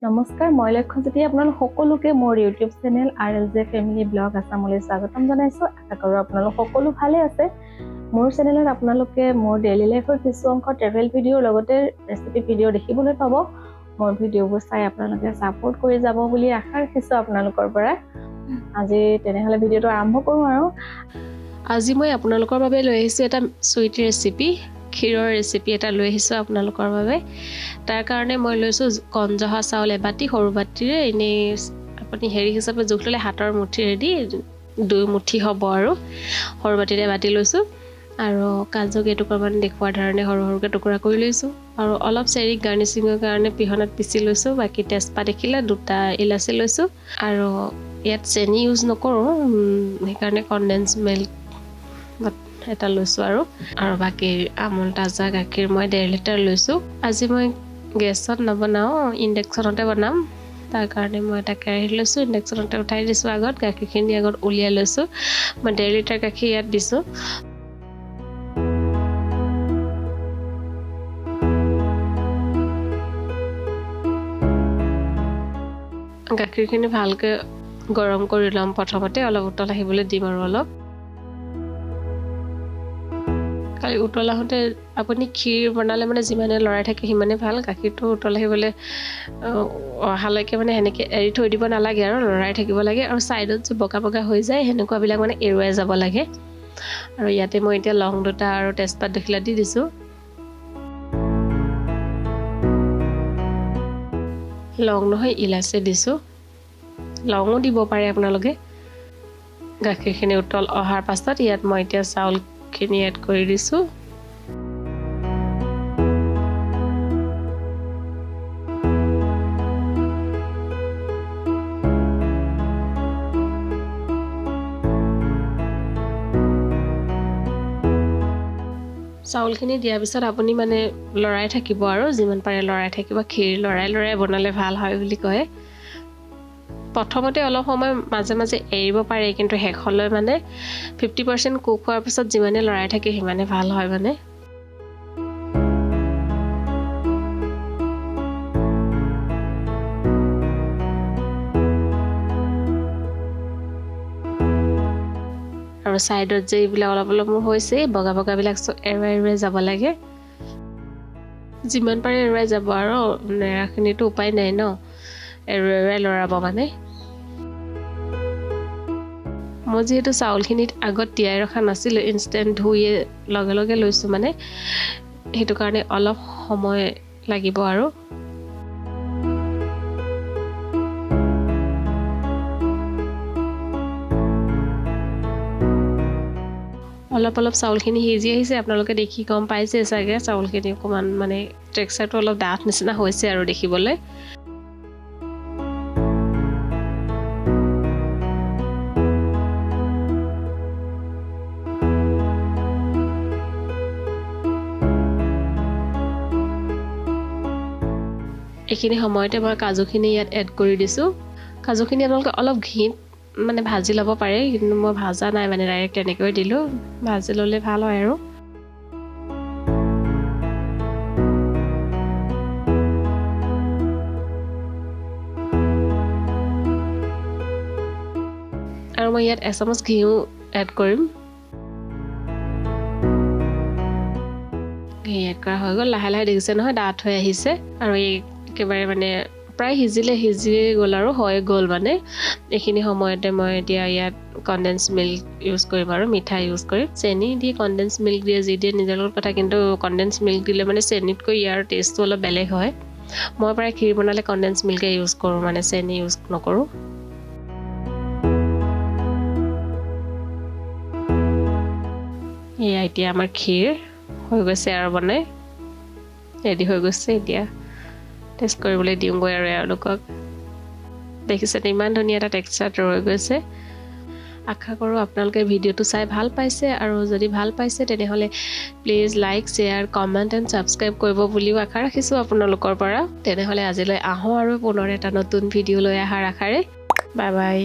নমস্কাৰ মই লক্ষ্য যদি আপোনালোক সকলোকে মোৰ YouTube channel RLJ family blog আসামলৈ স্বাগতম জনাইছো আশা কৰো আপোনালোক সকলো ভালে আছে মোৰ চেনেলত আপোনালোকে মোৰ ডেইলি লাইফৰ কিছু অংশ ট্ৰেভেল ভিডিওৰ লগতে ৰেচিপি ভিডিও দেখিবলৈ পাব মোৰ ভিডিওবোৰ চাই আপোনালোকে সাপোৰ্ট কৰি যাব বুলি আশা ৰাখিছো আপোনালোকৰ পৰা আজি তেনেহলে ভিডিওটো আৰম্ভ কৰো আৰু আজি মই আপোনালোকৰ বাবে লৈ আহিছো এটা সুইট ৰেচিপি ক্ষীৰৰ ৰেচিপি এটা লৈ আহিছো আপোনালোকৰ বাবে তাৰ কাৰণে মই লৈছো কনজহা চাউল এবাটি সৰু বাটিৰে এনে আপুনি হেৰি হিচাপে জোখ ললে হাতৰ মুঠিৰে দি 2 মুঠি হ'ব আৰু সৰু বাটিৰে বাটি লৈছো আৰু কাজু কেটুকুৰামান দেখুৱাৰ ধৰণে সৰু সৰুকে টুকুৰা কৰি লৈছো আৰু অলপ চেৰি গাৰ্নিচিংৰ কাৰণে পিহনাত পিচি লৈছো বাকি তেজপাত দেখিলে দুটা ইলাচি লৈছো আৰু ইয়াত চেনি ইউজ নকৰো সেইকাৰণে কনডেন্স মিল্ক এটা লৈছো আৰু বাকি আমুল তাজা গাখীৰ মই 1.5 লিটাৰ লৈছো আজি মই গেছত নবনাও ইন্ডাকচনতে বনাম তাৰ কাৰণে মই এটা কেৰাহী লৈছো ইন্ডাকচনতে উঠাই দিছো আগত গাখীৰখিনি আগত উলিয়াই লৈছো মই 1.5 লিটাৰ গাখীৰ ইয়াত দিছো গাখীৰখিনি ভালকে গৰম কৰি লম প্ৰথমতে অলপ উতল আহিবলৈ দিম আৰু অলপ কালি উতল আহোতে আপুনি ক্ষীৰ বনালে মানে যিমানে লৰাই থাকে সিমানে ভাল গাখীৰটো উতল আহিবলৈ হালকে মানে হেনেকে এৰি থৈ দিব নালাগে আৰু লৰাই থাকিব লাগে আৰু সাইডত যে বকা বকা হৈ যায় হেনেকুৱা বিলাক মানে এৰুৱাই যাব লাগে আৰু ইয়াতে মই এতিয়া লং দুটা আৰু তেজপাত দেখিলা দি দিছো লং নহয় ইলাচি দিছো লংও দিব পাৰে আপোনালোকে গাখীৰখিনি উতল অহাৰ পাছত ইয়াত মই এতিয়া চাউল খিনি এড কৰি দিছো চাউলখিনি দিয়াৰ পিছত আপুনি মানে লৰাই থাকিব আৰু যিমান পাৰে লৰাই থাকিব ক্ষীৰ লৰাই বনালে ভাল হয় বুলি কয় প্ৰথমতে অলপ সময় মাজে মাজে এৰিব পাৰে কিন্তু হেখলৈ মানে 50% কুক হোৱাৰ পিছত যিমানে লৰাই থাকে সিমানে ভাল হয় মানে আৰু সাইডত যে ইবিলা অলপ অলপ হৈছে বগা বগা বিলাক এৰুৱাই যাব লাগে যিমান পাৰে এৰুৱাই যাব আৰু নেৰাখিনিটো উপায় নাই ন এৰুৱাই লৰাব মানে মই যেহেতু চাউলখিনিত আগত তিয়াই ৰখা নাছিল ইনস্ট্যান্ট ধুইয়ে লগে লগে লৈছো মানে হেতু কাৰণে অলপ সময় লাগিব আৰু অলপ অলপ চাউলখিনি হিজি আহিছে আপোনালোকে দেখি গম পাইছে চাগে চাউলখিনি অকমান মানে টেক্সচাৰটো অলপ ডাঠ নিচিনা হৈছে আৰু দেখিবলৈ এইখিনি সময়তে মই কাজুখিনি ইয়াত এড কৰি দিছো কাজুখিনি আপোনালোকে অলপ ঘিত মানে ভাজি লব পাৰে কিন্তু মই ভাজা নাই মানে ডাইৰেক্ট এনেকৈ দিলো ভাজি ললে ভাল হয় আৰু মই ইয়াত এচামুচ ঘিউ এড কৰিম ঘি এড কৰা হৈ গ'ল লাহে লাহে দেখিছে নহয় ডাঠ হৈ আহিছে আৰু এই একেবাৰে মানে প্ৰায় হিজি গ'ল আৰু হৈ গ'ল মানে এইখিনি সময়তে মই এতিয়া ইয়াত কনডেন্স মিল্ক ইউজ কৰিম আৰু মিঠা ইউজ কৰিম চেনি দি কনডেন্স মিল্ক দিয়ে যি দিয়ে নিজৰ কথা কিন্তু কনডেন্স মিল্ক দিলে মানে চেনিতকৈ ইয়াৰ টেষ্টটো অলপ বেলেগ হয় মই প্ৰায় ক্ষীৰ বনালে কনডেন্স মিল্কে ইউজ কৰোঁ মানে চেনি ইউজ নকৰোঁ এয়া এতিয়া আমাৰ ক্ষীৰ হৈ গৈছে আৰু বনাই ৰেডি হৈ গৈছে এতিয়া টেষ্ট কৰিবলৈ দিওঁগৈ আৰু এওঁলোকক দেখিছে ইমান ধুনীয়া এটা টেক্সচাৰ ৰৈ গৈছে আশা কৰোঁ আপোনালোকে ভিডিওটো চাই ভাল পাইছে আৰু যদি ভাল পাইছে তেনেহলে please like share comment and subscribe কৰিব বুলিও আশা ৰাখিছো আপোনালোকৰ পৰা তেনেহলে আজিলৈ আহো আৰু পুনৰ এটা নতুন ভিডিও লৈ অহাৰ আশাৰে বাই বাই